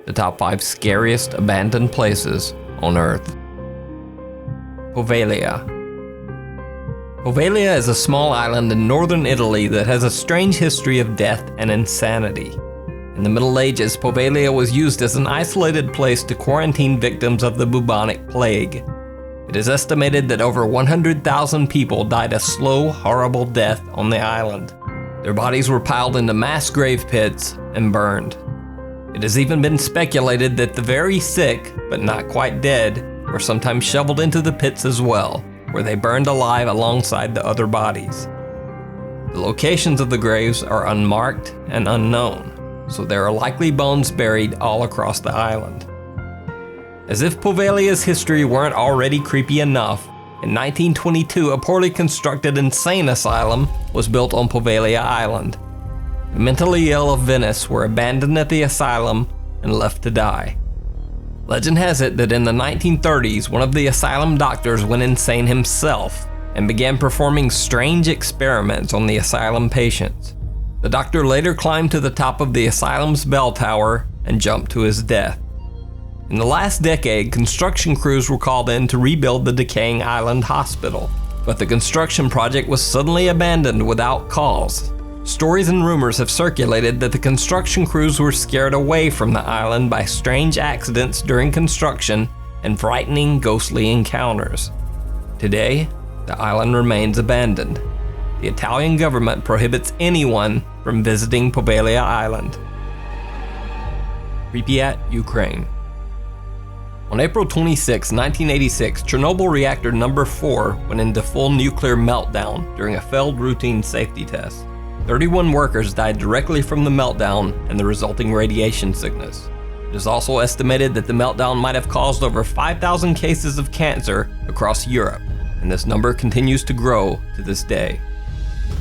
the top 5 scariest abandoned places on Earth. Poveglia. Poveglia is a small island in northern Italy that has a strange history of death and insanity. In the Middle Ages, Poveglia was used as an isolated place to quarantine victims of the bubonic plague. It is estimated that over 100,000 people died a slow, horrible death on the island. Their bodies were piled into mass grave pits and burned. It has even been speculated that the very sick, but not quite dead, were sometimes shoveled into the pits as well, where they burned alive alongside the other bodies. The locations of the graves are unmarked and unknown, so there are likely bones buried all across the island. As if Poveglia's history weren't already creepy enough, in 1922 a poorly constructed insane asylum was built on Poveglia Island. The mentally ill of Venice were abandoned at the asylum and left to die. Legend has it that in the 1930s, one of the asylum doctors went insane himself and began performing strange experiments on the asylum patients. The doctor later climbed to the top of the asylum's bell tower and jumped to his death. In the last decade, construction crews were called in to rebuild the decaying island hospital, but the construction project was suddenly abandoned without cause. Stories and rumors have circulated that the construction crews were scared away from the island by strange accidents during construction and frightening ghostly encounters. Today, the island remains abandoned. The Italian government prohibits anyone from visiting Poveglia Island. Pripyat, Ukraine. On April 26, 1986, Chernobyl reactor number 4 went into full nuclear meltdown during a failed routine safety test. 31 workers died directly from the meltdown and the resulting radiation sickness. It is also estimated that the meltdown might have caused over 5,000 cases of cancer across Europe, and this number continues to grow to this day.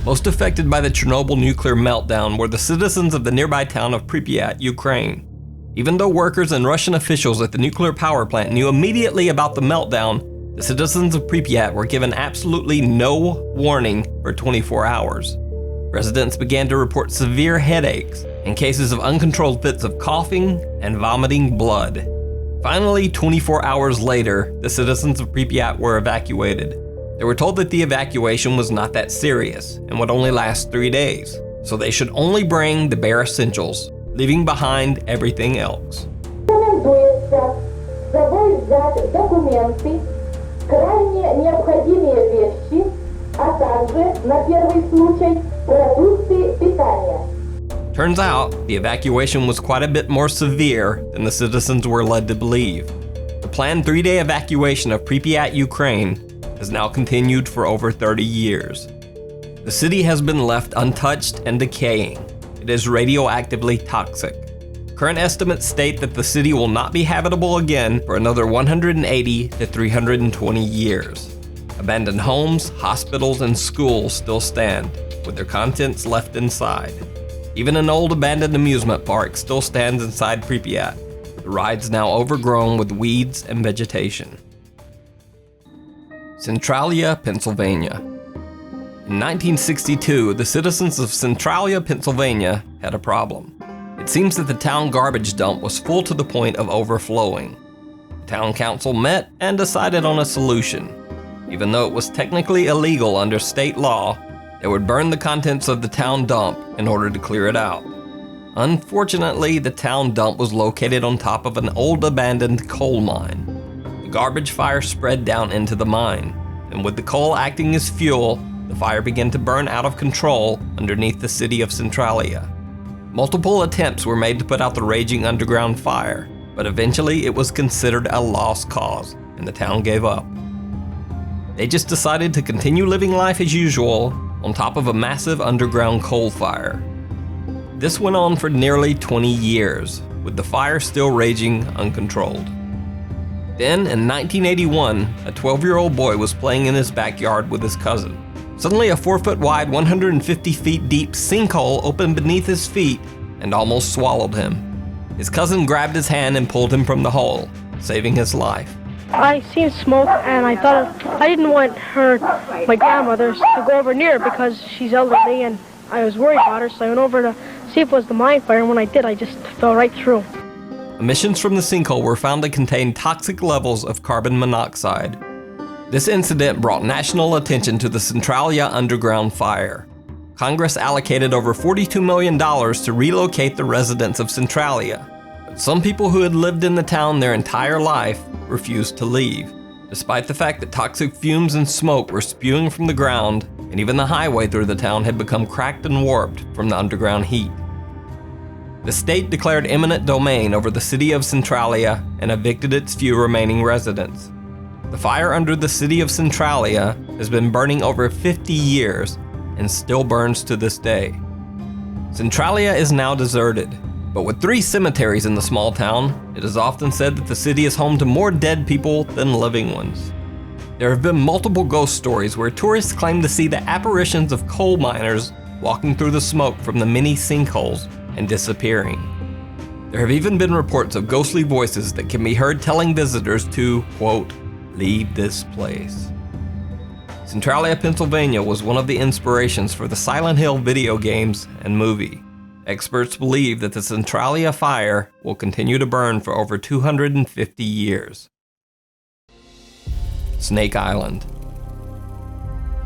Most affected by the Chernobyl nuclear meltdown were the citizens of the nearby town of Pripyat, Ukraine. Even though workers and Russian officials at the nuclear power plant knew immediately about the meltdown, the citizens of Pripyat were given absolutely no warning for 24 hours. Residents began to report severe headaches and cases of uncontrolled fits of coughing and vomiting blood. Finally, 24 hours later, the citizens of Pripyat were evacuated. They were told that the evacuation was not that serious and would only last 3 days, so they should only bring the bare essentials, leaving behind everything else. Turns out, the evacuation was quite a bit more severe than the citizens were led to believe. The planned 3-day evacuation of Pripyat, Ukraine, has now continued for over 30 years. The city has been left untouched and decaying. It is radioactively toxic. Current estimates state that the city will not be habitable again for another 180 to 320 years. Abandoned homes, hospitals, and schools still stand, with their contents left inside. Even an old abandoned amusement park still stands inside Pripyat. The ride's now overgrown with weeds and vegetation. Centralia, Pennsylvania. In 1962, the citizens of Centralia, Pennsylvania had a problem. It seems that the town garbage dump was full to the point of overflowing. The town council met and decided on a solution. Even though it was technically illegal under state law, they would burn the contents of the town dump in order to clear it out. Unfortunately, the town dump was located on top of an old abandoned coal mine. The garbage fire spread down into the mine, and with the coal acting as fuel, the fire began to burn out of control underneath the city of Centralia. Multiple attempts were made to put out the raging underground fire, but eventually it was considered a lost cause, and the town gave up. They just decided to continue living life as usual on top of a massive underground coal fire. This went on for nearly 20 years, with the fire still raging uncontrolled. Then, in 1981, a 12-year-old boy was playing in his backyard with his cousin. Suddenly, a 4-foot-wide, 150-feet-deep sinkhole opened beneath his feet and almost swallowed him. His cousin grabbed his hand and pulled him from the hole, saving his life. I seen smoke, and I thought I didn't want my grandmother, to go over near because she's elderly, and I was worried about her, so I went over to see if it was the mine fire, and when I did, I just fell right through. A emissions from the sinkhole were found to contain toxic levels of carbon monoxide. This incident brought national attention to the Centralia underground fire. Congress allocated over $42 million to relocate the residents of Centralia. But some people who had lived in the town their entire life refused to leave, despite the fact that toxic fumes and smoke were spewing from the ground, and even the highway through the town had become cracked and warped from the underground heat. The state declared eminent domain over the city of Centralia and evicted its few remaining residents. The fire under the city of Centralia has been burning over 50 years and still burns to this day. Centralia is now deserted, but with 3 cemeteries in the small town, it is often said that the city is home to more dead people than living ones. There have been multiple ghost stories where tourists claim to see the apparitions of coal miners walking through the smoke from the many sinkholes and disappearing. There have even been reports of ghostly voices that can be heard telling visitors to, quote, leave this place. Centralia, Pennsylvania was one of the inspirations for the Silent Hill video games and movie. Experts believe that the Centralia fire will continue to burn for over 250 years. Snake Island.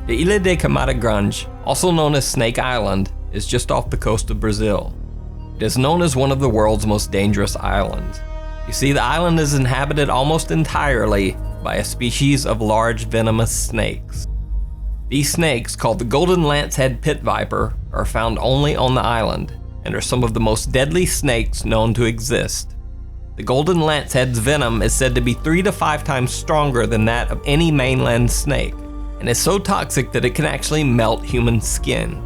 The Ilha de Camada Grande, also known as Snake Island, is just off the coast of Brazil. It is known as one of the world's most dangerous islands. You see, the island is inhabited almost entirely by a species of large venomous snakes. These snakes, called the golden lancehead pit viper, are found only on the island and are some of the most deadly snakes known to exist. The golden lancehead's venom is said to be 3 to 5 times stronger than that of any mainland snake, and is so toxic that it can actually melt human skin.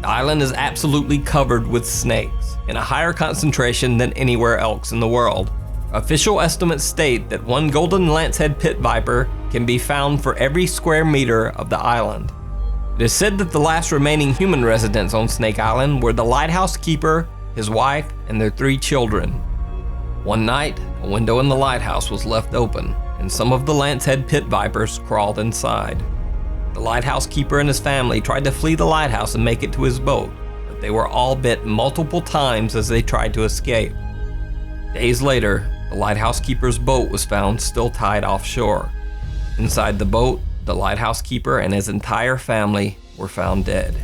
The island is absolutely covered with snakes, in a higher concentration than anywhere else in the world. Official estimates state that one golden lancehead pit viper can be found for every square meter of the island. It is said that the last remaining human residents on Snake Island were the lighthouse keeper, his wife, and their 3 children. One night, a window in the lighthouse was left open, and some of the lancehead pit vipers crawled inside. The lighthouse keeper and his family tried to flee the lighthouse and make it to his boat, but they were all bit multiple times as they tried to escape. Days later, the lighthouse keeper's boat was found still tied offshore. Inside the boat, the lighthouse keeper and his entire family were found dead.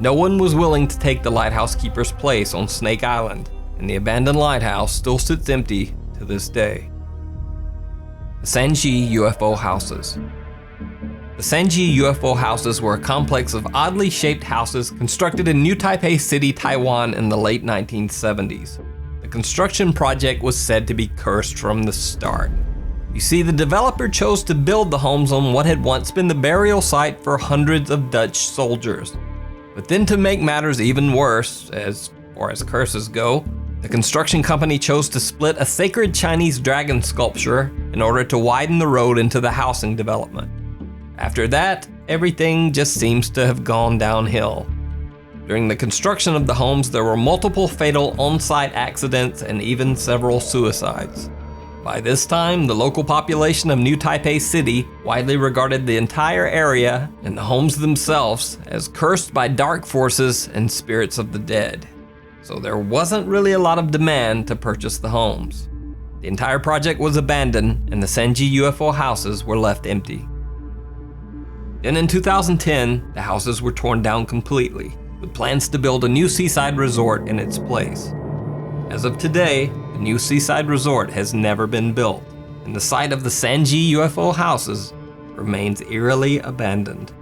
No one was willing to take the lighthouse keeper's place on Snake Island, and the abandoned lighthouse still sits empty to this day. The Sanji UFO Houses. The Sanji UFO Houses were a complex of oddly shaped houses constructed in New Taipei City, Taiwan in the late 1970s. The construction project was said to be cursed from the start. You see, the developer chose to build the homes on what had once been the burial site for hundreds of Dutch soldiers. But then, to make matters even worse, as far as curses go, the construction company chose to split a sacred Chinese dragon sculpture in order to widen the road into the housing development. After that, everything just seems to have gone downhill. During the construction of the homes, there were multiple fatal on-site accidents and even several suicides. By this time, the local population of New Taipei City widely regarded the entire area and the homes themselves as cursed by dark forces and spirits of the dead. So there wasn't really a lot of demand to purchase the homes. The entire project was abandoned and the Sanji UFO houses were left empty. Then in 2010, the houses were torn down completely, with plans to build a new seaside resort in its place. As of today, the new seaside resort has never been built, and the site of the Sanji UFO houses remains eerily abandoned.